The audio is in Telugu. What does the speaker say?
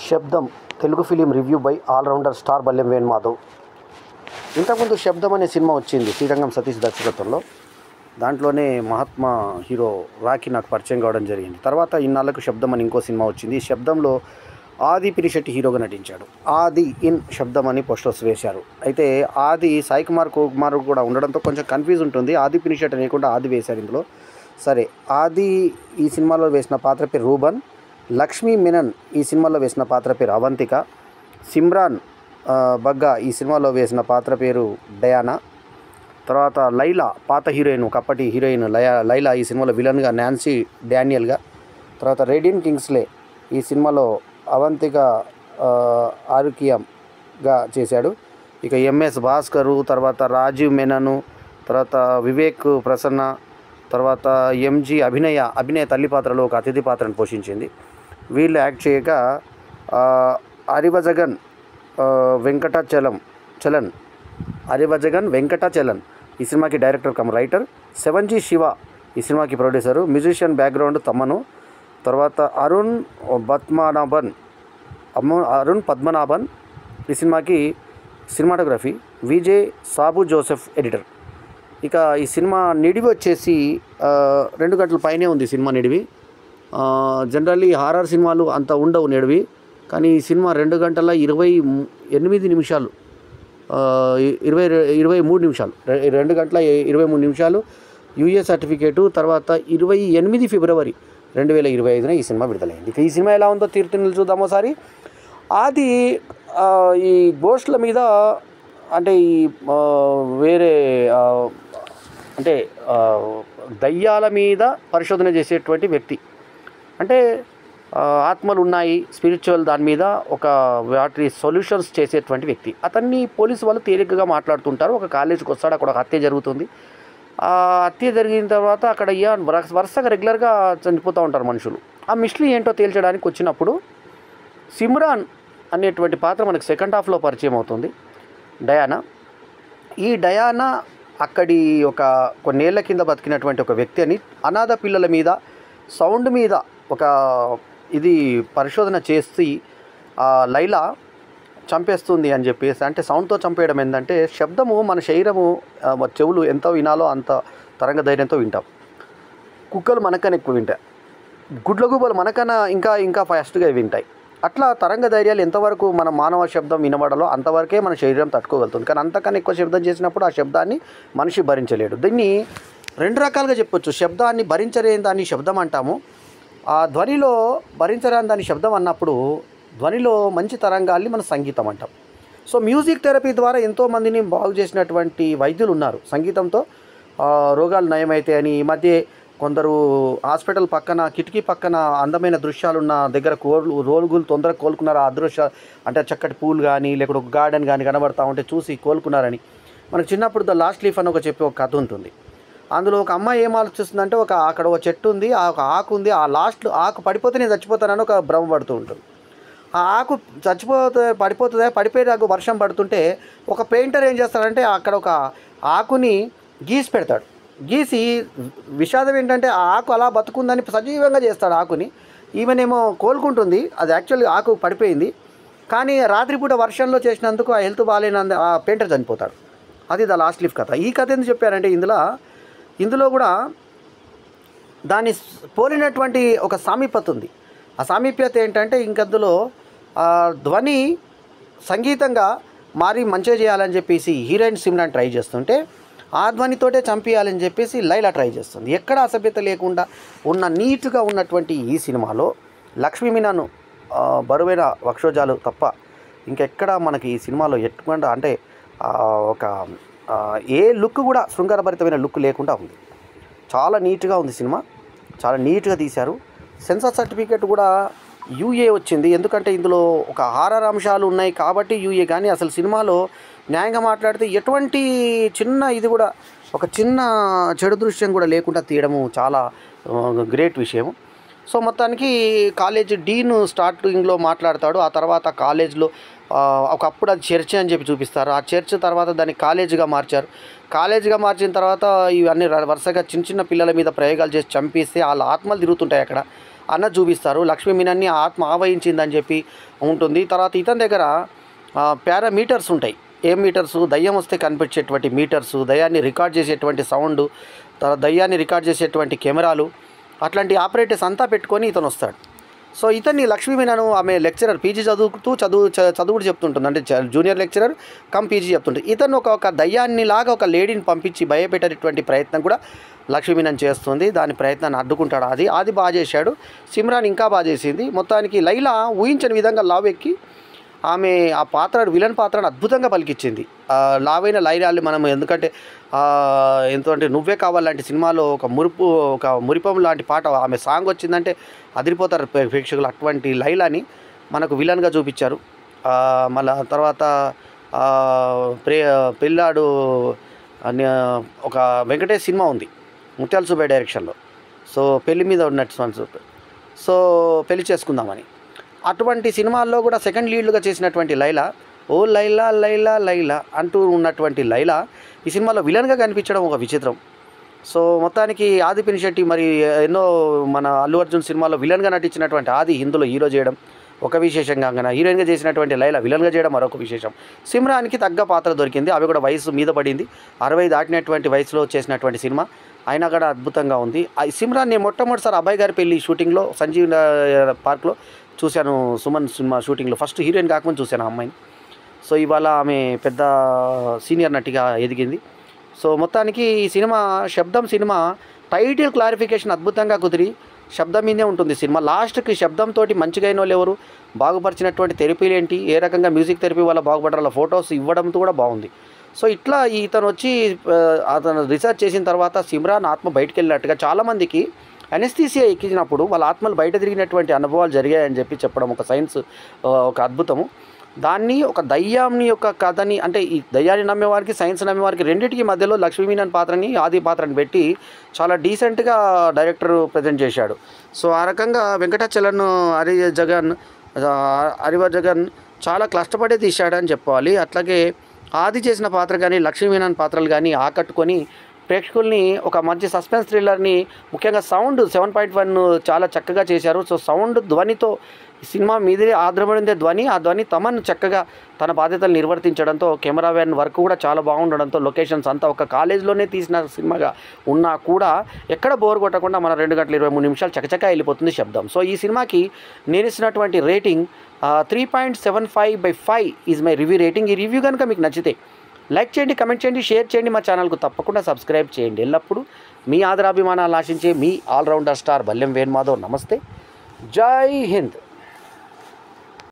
శబ్దం Telugu film review by allrounder star Ballem Venumadhav. ఇంతకుముందు శబ్దం అనే సినిమా వచ్చింది శ్రీరంగం సతీష్ దర్శకత్వంలో. దాంట్లోనే మహాత్మా హీరో రాఖీ నాకు పరిచయం కావడం జరిగింది. తర్వాత ఇన్నాళ్లకు శబ్దం అని ఇంకో సినిమా వచ్చింది. శబ్దంలో ఆది పినిశెట్టి హీరోగా నటించాడు. ఆది ఇన్ శబ్దం అని పోస్టర్స్ వేశారు. అయితే ఆది సాయి కుమార్ కూడా ఉండడంతో కొంచెం కన్ఫ్యూజ్ ఉంటుంది. ఆది పినిశెట్టి లేకుండా ఆది వేశారు ఇందులో. సరే, ఆది ఈ సినిమాలో వేసిన పాత్ర పేరు రూబన్. లక్ష్మీ మెనన్ ఈ సినిమాలో వేసిన పాత్ర పేరు అవంతిక. సిమ్రాన్ బగ్గా ఈ సినిమాలో వేసిన పాత్ర పేరు డయానా. తర్వాత లైలా, పాత హీరోయిన్, ఒకప్పటి హీరోయిన్ లైలా ఈ సినిమాలో విలన్గా నాన్సీ డానియల్గా. తర్వాత రేడియన్ కింగ్స్లే ఈ సినిమాలో అవంతిక ఆరుకియంగా చేశాడు. ఇక ఎంఎస్ భాస్కరు, తర్వాత రాజీవ్ మెనను, తర్వాత వివేక్ ప్రసన్న, తర్వాత ఎంజి అభినయ తల్లి పాత్రలో ఒక అతిథి పాత్రను పోషించింది. వీళ్ళు యాక్ట్ చేయగా అరివజగన్ వెంకటాచలం ఈ సినిమాకి director cum writer. 7G Shiva ఈ సినిమాకి ప్రొడ్యూసరు. Musician background తమ్మను. తర్వాత అరుణ్ పద్మనాభన్ ఈ సినిమాకి సినిమాటోగ్రఫీ. విజయ్ సాబు జోసెఫ్ ఎడిటర్. ఇక ఈ సినిమా నిడివి వచ్చేసి 2 గంటల పైనే ఉంది సినిమా నిడివి. జనరల్లీ హారర్ సినిమాలు అంత ఉండవు నిడివి, కానీ ఈ సినిమా 2 గంటల 28 నిమిషాలు 23 నిమిషాలు 2 గంటల 23 నిమిషాలు యూఏ సర్టిఫికేటు. తర్వాత 28 ఫిబ్రవరి 2025 ఈ సినిమా విడుదలైంది. ఇక ఈ సినిమా ఎలా ఉందో తీరుతున్నది చూద్దాం ఒకసారి. అది ఈ గోస్ట్ల మీద, అంటే ఈ వేరే అంటే దయ్యాల మీద పరిశోధన చేసేటువంటి వ్యక్తి, అంటే ఆత్మలు ఉన్నాయి, స్పిరిచువల్ దాని మీద వాటి సొల్యూషన్స్ చేసేటువంటి వ్యక్తి. అతన్ని పోలీసు వాళ్ళు తేలికగా మాట్లాడుతుంటారు. ఒక కాలేజీకి వస్తాడు, అక్కడ ఒక హత్య జరుగుతుంది. ఆ హత్య జరిగిన తర్వాత అక్కడ వరుసగా రెగ్యులర్గా చనిపోతూ ఉంటారు మనుషులు. ఆ మిస్టరీ ఏంటో తేల్చడానికి వచ్చినప్పుడు సిమ్రాన్ అనేటువంటి పాత్ర మనకు సెకండ్ హాఫ్లో పరిచయం అవుతుంది, డయానా. ఈ డయానా అక్కడి కొన్నేళ్ల కింద బతికినటువంటి ఒక వ్యక్తి అని, అనాథ పిల్లల మీద సౌండ్ మీద ఇది పరిశోధన చేసి లైలా చంపేస్తుంది అని చెప్పేసి, అంటే సౌండ్తో చంపేయడం ఏంటంటే శబ్దము మన శరీరము చెవులు ఎంత వినాలో అంత తరంగ ధైర్యంతో వింటాం. కుక్కలు మనకన్నా ఎక్కువ వింటాయి, గుడ్లగూబలు మనకన్నా ఇంకా ఫాస్ట్గా వింటాయి. అట్లా తరంగ ధైర్యాలు ఎంతవరకు మన మానవ శబ్దం వినబడాలో అంతవరకే మన శరీరం తట్టుకోగలుగుతుంది. కానీ అంతకన్నా ఎక్కువ శబ్దం చేసినప్పుడు ఆ శబ్దాన్ని మనిషి భరించలేడు. దీన్ని 2 రకాలుగా చెప్పొచ్చు. శబ్దాన్ని భరించలేని దాన్ని శబ్దం అంటాము. ఆ ధ్వనిలో భరించరాని దాన్ని శబ్దం అన్నప్పుడు ధ్వనిలో మంచి తరంగాల్ని మనం సంగీతం అంటాం. సో మ్యూజిక్ థెరపీ ద్వారా ఎంతోమందిని బాగు చేసినటువంటి వైద్యులు ఉన్నారు. సంగీతంతో రోగాలు నయమైతే అని ఈ మధ్య కొందరు హాస్పిటల్ పక్కన, కిటికీ పక్కన అందమైన దృశ్యాలున్న దగ్గర రోగులు తొందరగా కోలుకున్నారు. ఆ దృశ్యాలు అంటే చక్కటి పూలు కానీ లేకపోతే ఒక గార్డెన్ కానీ కనబడతా ఉంటే చూసి కోలుకున్నారని. మనకు చిన్నప్పుడు ద లాస్ట్ లీఫ్ అని ఒక కథ ఉంటుంది. అందులో ఒక అమ్మాయి ఏం ఆలోచిస్తుందంటే అక్కడ ఒక చెట్టు ఉంది, ఒక ఆకు ఉంది, ఆ లాస్ట్ ఆకు పడిపోతే నేను చచ్చిపోతానని ఒక భ్రమ పడుతూ ఉంటుంది. ఆ ఆకు పడిపోయేదాకా వర్షం పడుతుంటే ఒక పెయింటర్ ఏం చేస్తాడంటే అక్కడ ఒక ఆకుని గీసి పెడతాడు. గీసి విషాదం ఏంటంటే ఆ ఆకు అలా బతుకుందని సజీవంగా చేస్తాడు ఆకుని. ఈమెనేమో కోలుకుంటుంది, అది యాక్చువల్లీ ఆకు పడిపోయింది, కానీ రాత్రిపూట వర్షంలో చేసినందుకు ఆ హెల్త్ బాగాలేనందు ఆ పెయింటర్ చనిపోతాడు. అది ద లాస్ట్ లీఫ్ కథ. ఈ కథ ఎందుకు చెప్పారంటే ఇందులో కూడా దాన్ని పోలినటువంటి ఒక సామీప్యత ఉంది. ఆ సామీప్యత ఏంటంటే ఇంకందులో ధ్వని సంగీతంగా మారి మంచిగా చేయాలని చెప్పేసి హీరోయిన్ సిమ్రాన్ ట్రై చేస్తుంటే ఆ ధ్వనితోటే చంపేయాలని చెప్పేసి లైలా ట్రై చేస్తుంది. ఎక్కడ అసభ్యత లేకుండా నీట్గా ఉన్నటువంటి ఈ సినిమాలో లక్ష్మీ మీనన్ బరువైన వక్షోజాలు తప్ప ఇంకెక్కడ మనకి ఈ సినిమాలో ఎట్టుకుండా, అంటే ఏ లుక్ కూడా శృంగారభరితమైన లుక్ లేకుండా ఉంది. చాలా నీట్గా ఉంది సినిమా, చాలా నీట్గా తీశారు. సెన్సార్ సర్టిఫికేట్ కూడా యూఏ వచ్చింది. ఎందుకంటే ఇందులో ఒక హారర్ అంశాలు ఉన్నాయి కాబట్టి యూఏ. కానీ అసలు సినిమాలో న్యాయంగా మాట్లాడితే ఎటువంటి ఒక చిన్న చెడు దృశ్యం కూడా లేకుండా తీయడము చాలా గ్రేట్ విషయం. సో మొత్తానికి కాలేజ్ డీన్ స్టార్టింగ్లో మాట్లాడతాడు. ఆ తర్వాత కాలేజ్లో ఒకప్పుడు అది చర్చ్ అని చెప్పి చూపిస్తారు. ఆ చర్చ్ తర్వాత దాన్ని కాలేజీగా మార్చారు. కాలేజీగా మార్చిన తర్వాత ఇవన్నీ వరుసగా చిన్న పిల్లల మీద ప్రయోగాలు చేసి చంపేస్తే వాళ్ళ ఆత్మలు తిరుగుతుంటాయి అక్కడ. అన్న చూపిస్తారు. లక్ష్మీ మీనన్ని ఆత్మ ఆవహించిందని చెప్పి ఉంటుంది. తర్వాత ఇతని దగ్గర పారామీటర్స్ ఉంటాయి. ఏం మీటర్స్? దయ్యం వస్తే కనిపించేటువంటి మీటర్స్, దయ్యాన్ని రికార్డ్ చేసేటువంటి సౌండ్, తర్వాత దయ్యాన్ని రికార్డ్ చేసేటువంటి కెమెరాలు, అట్లాంటి ఆపరేటర్స్ అంతా పెట్టుకొని ఇతను వస్తాడు. సో ఇతన్ని లక్ష్మీ మీనను ఆమె లెక్చరర్ పీజీ చదువుతూ చదువుడు చెప్తుంటుంది. అంటే జూనియర్ లెక్చరర్ కమ్ పీజీ చెప్తుంటుంది. ఇతను ఒక దయ్యాన్ని లాగా ఒక లేడీని పంపించి భయపెట్టేటువంటి ప్రయత్నం కూడా లక్ష్మీ మీనన్ చేస్తుంది. దాని ప్రయత్నాన్ని అడ్డుకుంటాడు. ఆది బాగా చేశాడు. సిమ్రాన్ ఇంకా బాగా చేసింది. మొత్తానికి లైలా ఊహించని విధంగా లావెక్కి ఆమె ఆ పాత్ర విలన్ పాత్రను అద్భుతంగా పలికిచ్చింది. లావైన లైలాలు మనం ఎందుకంటే అంటే నువ్వే కావాలంటే సినిమాలో ఒక మురిపం లాంటి పాట ఆమె సాంగ్ వచ్చిందంటే అదిరిపోతారు ప్రేక్షకులు. అటువంటి లైలాని మనకు విలన్గా చూపించారు. మళ్ళా తర్వాత పెళ్ళాడు అనే ఒక వెంకటేష్ సినిమా ఉంది ముత్యాల సుబ్బయ్య డైరెక్షన్లో. సో పెళ్లి మీద ఉన్నట్టు సో పెళ్లి చేసుకుందామని అటువంటి సినిమాల్లో కూడా సెకండ్ లీడ్లుగా చేసినటువంటి లైలా, ఓ లైలా లైలా లైలా అంటూ ఉన్నటువంటి లైలా ఈ సినిమాలో విలన్గా కనిపించడం ఒక విచిత్రం. సో మొత్తానికి ఆది పినిశెట్టి మరి ఎన్నో మన అల్లు అర్జున్ సినిమాలో విలన్గా నటించినటువంటి ఆది ఇందులో హీరో చేయడం ఒక విశేషంగా, హీరోయిన్గా చేసినటువంటి లైలా విలన్గా చేయడం మరొక విశేషం. సిమ్రాన్కి తగ్గ పాత్ర దొరికింది. ఆమె కూడా వయసు మీద పడింది. 60 దాటినటువంటి వయసులో చేసినటువంటి సినిమా అయినా కూడా అద్భుతంగా ఉంది. సిమ్రాన్ నేను మొట్టమొదటిసారి అబ్బాయి గారి పెళ్లి షూటింగ్లో సంజీవ్ పార్క్లో చూశాను. సుమన్ సినిమా షూటింగ్లో ఫస్ట్ హీరోయిన్ కాకముందు చూశాను ఆ అమ్మాయిని. సో ఇవాళ ఆమె పెద్ద సీనియర్ నటిగా ఎదిగింది. సో మొత్తానికి ఈ సినిమా శబ్దం సినిమా టైటిల్ క్లారిఫికేషన్ అద్భుతంగా కుదిరి శబ్దం మీదే ఉంటుంది సినిమా. లాస్ట్కి శబ్దంతో మంచిగా అయిన వాళ్ళు ఎవరు, బాగుపరిచినటువంటి థెరపీలు ఏంటి, ఏ రకంగా మ్యూజిక్ థెరపీ వల్ల బాగుపడాల ఫొటోస్ ఇవ్వడంతో కూడా బాగుంది. సో ఇట్లా ఇతను వచ్చి అతను రీసెర్చ్ చేసిన తర్వాత సిమ్రాన్ ఆత్మ బయటికి వెళ్ళినట్టుగా చాలామందికి అనెస్థీసియా ఎక్కించినప్పుడు వాళ్ళ ఆత్మలు బయట తిరిగినటువంటి అనుభవాలు జరిగాయని చెప్పడం ఒక సైన్స్ ఒక అద్భుతము. దాన్ని ఒక దయ్యాన్ని యొక్క కథని అంటే ఈ దయ్యాన్ని నమ్మేవారికి సైన్స్ నమ్మేవారికి రెండింటికి మధ్యలో లక్ష్మీ మీనన్ పాత్రని ఆది పాత్రని పెట్టి చాలా డీసెంట్గా డైరెక్టర్ ప్రజెంట్ చేశాడు. సో ఆ రకంగా వెంకటాచలం హరివర్జగన్ చాలా కష్టపడే తీశాడని చెప్పాలి. అట్లాగే ఆది చేసిన పాత్ర కానీ లక్ష్మీ మీనన్ పాత్రలు కానీ ఆకట్టుకొని ప్రేక్షకుల్ని ఒక మంచి సస్పెన్స్ థ్రిల్లర్ని ముఖ్యంగా సౌండ్ 7.1 చాలా చక్కగా చేశారు. సో సౌండ్ ధ్వనితో సినిమా మీదే ఆధారపడిందే ధ్వని. ఆ ధ్వని తమను చక్కగా తన బాధ్యతలు నిర్వర్తించడంతో కెమెరామెన్ వర్క్ కూడా చాలా బాగుండడంతో లొకేషన్స్ అంతా ఒక కాలేజ్లోనే తీసిన సినిమాగా ఉన్నా కూడా ఎక్కడ బోర్ కొట్టకుండా మన 2 గంటల 23 నిమిషాలు చకచకా వెళ్ళిపోతుంది శబ్దం. సో ఈ సినిమాకి నేను ఇచ్చినటువంటి rating 3.75/5 is my review rating. ఈ రివ్యూ కనుక మీకు నచ్చితే లైక్ చేయండి, కమెంట్ చేయండి, షేర్ చేయండి, మా ఛానల్కు తప్పకుండా సబ్స్క్రైబ్ చేయండి. ఎల్లప్పుడూ మీ ఆదరాభిమానాలు ఆశించే మీ ఆల్రౌండర్ స్టార్ బల్లెం వేణుమాధవ్. నమస్తే, జై హింద్.